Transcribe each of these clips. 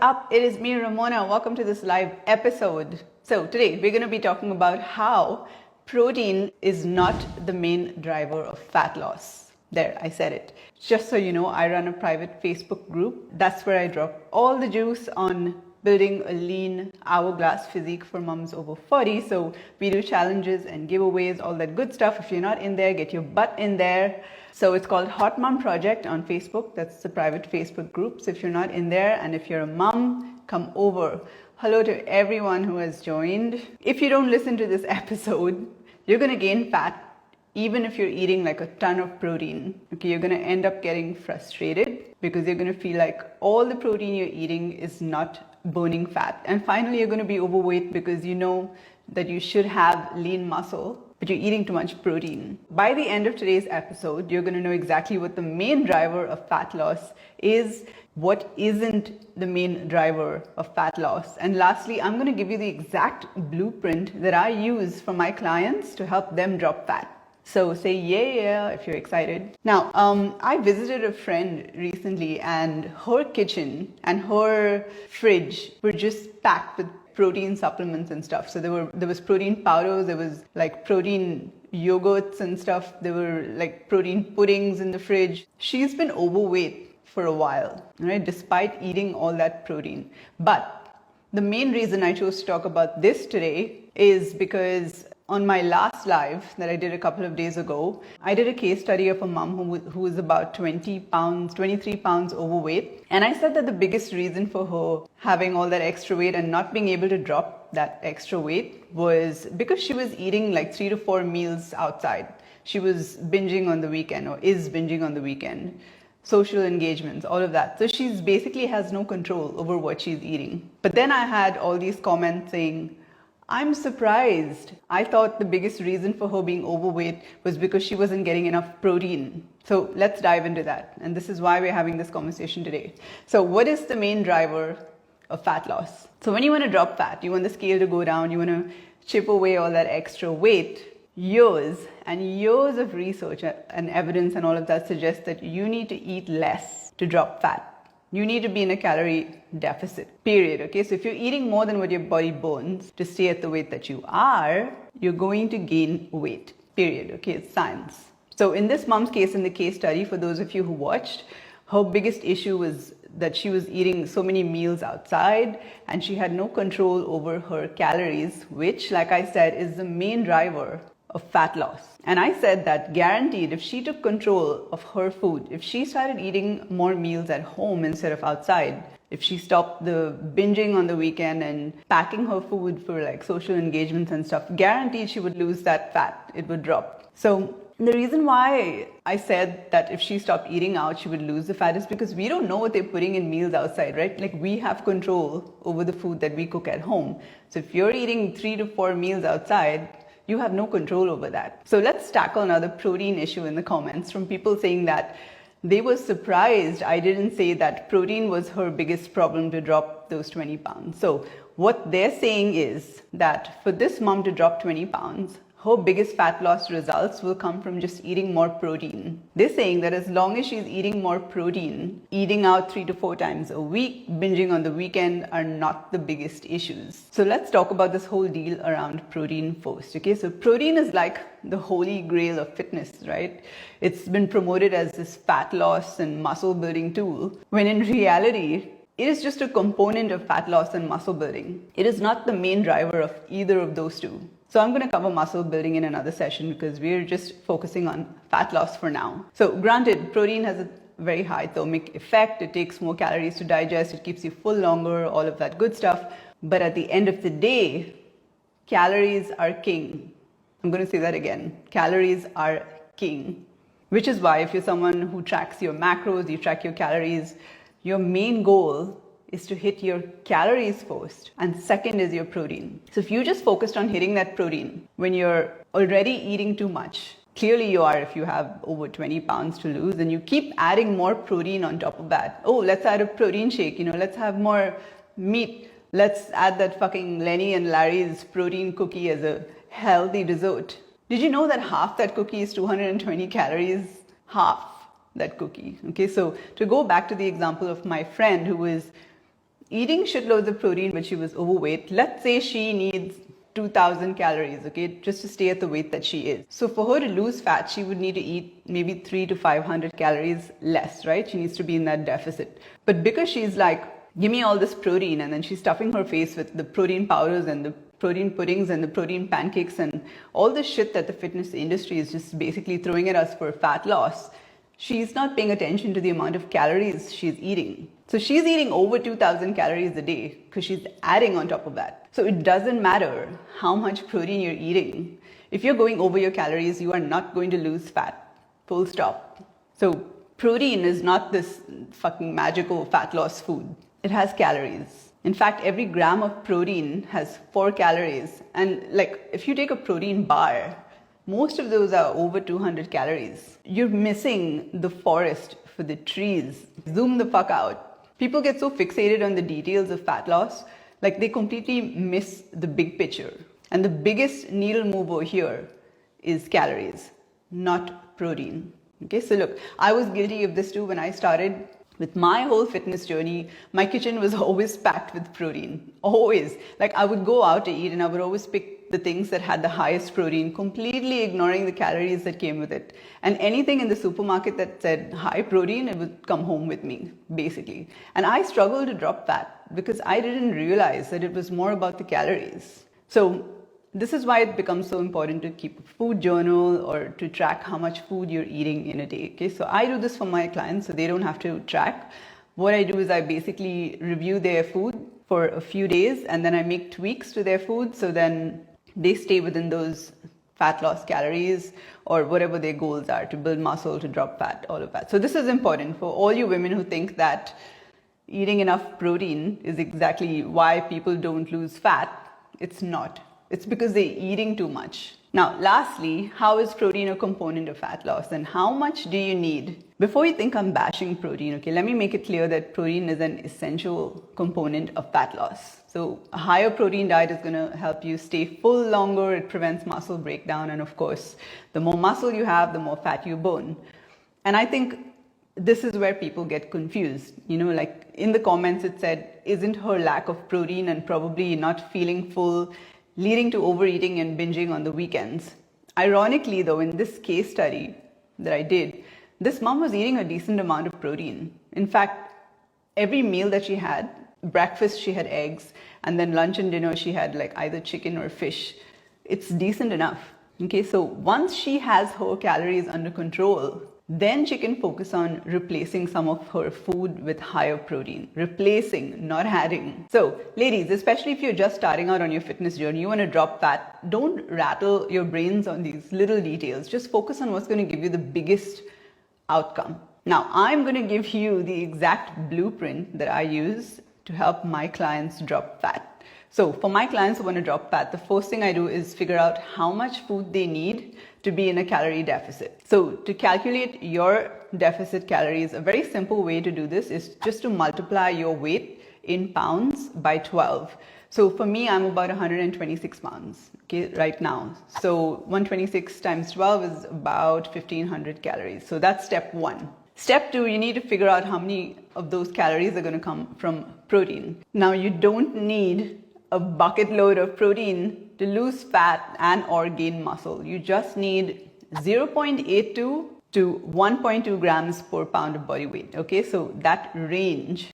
up? It is me, Ramona. Welcome to this live episode. So today we're going to be talking about how protein is not the main driver of fat loss. There, I said it. Just so you know, I run a private Facebook group. That's where I drop all the juice on building a lean hourglass physique for moms over 40. So we do challenges and giveaways, all that good stuff. If you're not in there, get your butt in there. So it's called Hot Mom Project on Facebook. That's the private Facebook group. So if you're not in there and if you're a mom, come over. Hello to everyone who has joined. If you don't listen to this episode, you're going to gain fat even if you're eating like a ton of protein. Okay, you're going to end up getting frustrated because you're going to feel like all the protein you're eating is not burning fat. And finally, you're going to be overweight because you know that you should have lean muscle, but you're eating too much protein. By the end of today's episode, you're going to know exactly what the main driver of fat loss is, what isn't the main driver of fat loss. And lastly, I'm going to give you the exact blueprint that I use for my clients to help them drop fat. So say yeah if you're excited. Now, I visited a friend recently and her kitchen and her fridge were just packed with protein supplements and stuff. So there was protein powders, there was like protein yogurts and stuff. There were like protein puddings in the fridge. She's been overweight for a while, right? Despite eating all that protein. But the main reason I chose to talk about this today is because on my last live that I did a couple of days ago, I did a case study of a mom who was about 23 pounds overweight. And I said that the biggest reason for her having all that extra weight and not being able to drop that extra weight was because she was eating like 3 to 4 meals outside. She was binging on the weekend or is binging on the weekend. Social engagements, all of that. So she's basically has no control over what she's eating. But then I had all these comments saying, I'm surprised. I thought the biggest reason for her being overweight was because she wasn't getting enough protein. So let's dive into that. And this is why we're having this conversation today. So what is the main driver of fat loss? So when you want to drop fat, you want the scale to go down, you want to chip away all that extra weight, years and years of research and evidence and all of that suggests that you need to eat less to drop fat. You need to be in a calorie deficit, period. Okay, so if you're eating more than what your body burns to stay at the weight that you are, you're going to gain weight, period. Okay, it's science. So in this mom's case, in the case study, for those of you who watched, her biggest issue was that she was eating so many meals outside and she had no control over her calories, which, like I said, is the main driver of fat loss. And I said that guaranteed, if she took control of her food, if she started eating more meals at home instead of outside, if she stopped the binging on the weekend and packing her food for like social engagements and stuff, guaranteed she would lose that fat. It would drop. So the reason why I said that if she stopped eating out, she would lose the fat is because we don't know what they're putting in meals outside, right? Like we have control over the food that we cook at home. So if you're eating 3 to 4 meals outside, you have no control over that. So let's tackle another protein issue in the comments from people saying that they were surprised I didn't say that protein was her biggest problem to drop those 20 pounds. So what they're saying is that for this mom to drop 20 pounds, her biggest fat loss results will come from just eating more protein. They're saying that as long as she's eating more protein, eating out 3 to 4 times a week, binging on the weekend are not the biggest issues. So let's talk about this whole deal around protein first. Okay, so protein is like the holy grail of fitness, right? It's been promoted as this fat loss and muscle building tool, when in reality, it is just a component of fat loss and muscle building. It is not the main driver of either of those two. So I'm going to cover muscle building in another session because we're just focusing on fat loss for now. So granted, protein has a very high thermic effect. It takes more calories to digest. It keeps you full longer, all of that good stuff. But at the end of the day, calories are king. I'm going to say that again. Calories are king. Which is why if you're someone who tracks your macros, you track your calories, your main goal is to hit your calories first, and second is your protein. So if you just focused on hitting that protein when you're already eating too much, clearly you are if you have over 20 pounds to lose, and you keep adding more protein on top of that. Oh, let's add a protein shake, let's have more meat. Let's add that fucking Lenny and Larry's protein cookie as a healthy dessert. Did you know that half that cookie is 220 calories? Half that cookie. Okay, so to go back to the example of my friend who was eating shitloads of protein but she was overweight. Let's say she needs 2000 calories, okay, just to stay at the weight that she is. So for her to lose fat, she would need to eat maybe 300 to 500 calories less, right? She needs to be in that deficit. But because she's like, give me all this protein, and then she's stuffing her face with the protein powders and the protein puddings and the protein pancakes and all the shit that the fitness industry is just basically throwing at us for fat loss, she's not paying attention to the amount of calories she's eating. So she's eating over 2000 calories a day because she's adding on top of that. So it doesn't matter how much protein you're eating. If you're going over your calories, you are not going to lose fat. Full stop. So protein is not this fucking magical fat loss food. It has calories. In fact, every gram of protein has 4 calories. And like if you take a protein bar, most of those are over 200 calories. You're missing the forest for the trees. Zoom the fuck out. People get so fixated on the details of fat loss, like they completely miss the big picture. And the biggest needle mover here is calories, not protein. Okay, so look, I was guilty of this too when I started. With my whole fitness journey, my kitchen was always packed with protein. Always. Like I would go out to eat and I would always pick the things that had the highest protein, completely ignoring the calories that came with it. And anything in the supermarket that said high protein, it would come home with me, basically. And I struggled to drop fat because I didn't realize that it was more about the calories. So this is why it becomes so important to keep a food journal or to track how much food you're eating in a day. Okay, so I do this for my clients so they don't have to track. What I do is I basically review their food for a few days and then I make tweaks to their food so then they stay within those fat loss calories or whatever their goals are, to build muscle, to drop fat, all of that. So this is important for all you women who think that eating enough protein is exactly why people don't lose fat. It's not. It's because they're eating too much. Now, lastly, how is protein a component of fat loss and how much do you need? Before you think I'm bashing protein, okay, let me make it clear that protein is an essential component of fat loss. So a higher protein diet is going to help you stay full longer. It prevents muscle breakdown. And of course, the more muscle you have, the more fat you burn. And I think this is where people get confused. You know, like in the comments, it said, isn't her lack of protein and probably not feeling full leading to overeating and binging on the weekends? Ironically though, in this case study that I did, this mom was eating a decent amount of protein. In fact, every meal that she had, breakfast she had eggs, and then lunch and dinner she had like either chicken or fish. It's decent enough. Okay, so once she has her calories under control, then she can focus on replacing some of her food with higher protein. Replacing, not adding. So ladies, especially if you're just starting out on your fitness journey, you want to drop fat, don't rattle your brains on these little details. Just focus on what's going to give you the biggest outcome. Now, I'm going to give you the exact blueprint that I use to help my clients drop fat. So for my clients who want to drop fat, the first thing I do is figure out how much food they need to be in a calorie deficit. So to calculate your deficit calories, a very simple way to do this is just to multiply your weight in pounds by 12. So for me, I'm about 126 pounds, okay, right now. So 126 times 12 is about 1500 calories. So that's step one. Step two, you need to figure out how many of those calories are going to come from protein. Now, you don't need a bucket load of protein to lose fat and or gain muscle. You just need 0.82 to 1.2 grams per pound of body weight. Okay, so that range,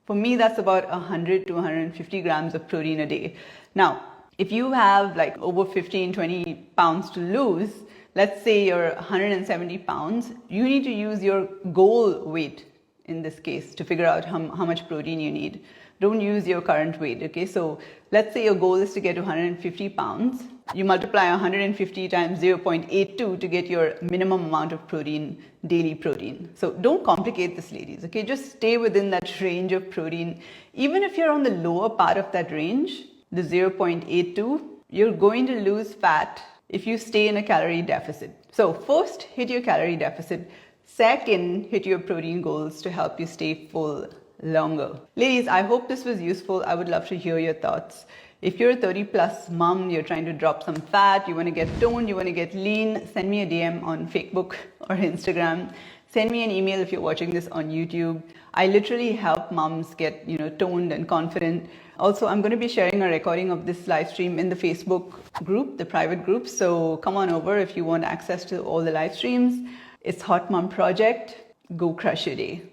for me, that's about 100 to 150 grams of protein a day. Now, if you have like over 15, 20 pounds to lose, let's say you're 170 pounds, you need to use your goal weight in this case to figure out how much protein you need. Don't use your current weight, okay? So let's say your goal is to get to 150 pounds. You multiply 150 times 0.82 to get your minimum amount of protein, daily protein. So don't complicate this, ladies, okay? Just stay within that range of protein. Even if you're on the lower part of that range, the 0.82, you're going to lose fat if you stay in a calorie deficit. So first, hit your calorie deficit. Second, hit your protein goals to help you stay full longer. Ladies, I hope this was useful. I would love to hear your thoughts. If you're a 30 plus mom, you're trying to drop some fat, you want to get toned, you want to get lean, send me a DM on Facebook or Instagram. Send me an email if you're watching this on YouTube. I literally help hot moms get, toned and confident. Also, I'm going to be sharing a recording of this live stream in the Facebook group, the private group. So come on over if you want access to all the live streams. It's Hot Mom Project. Go crush your day.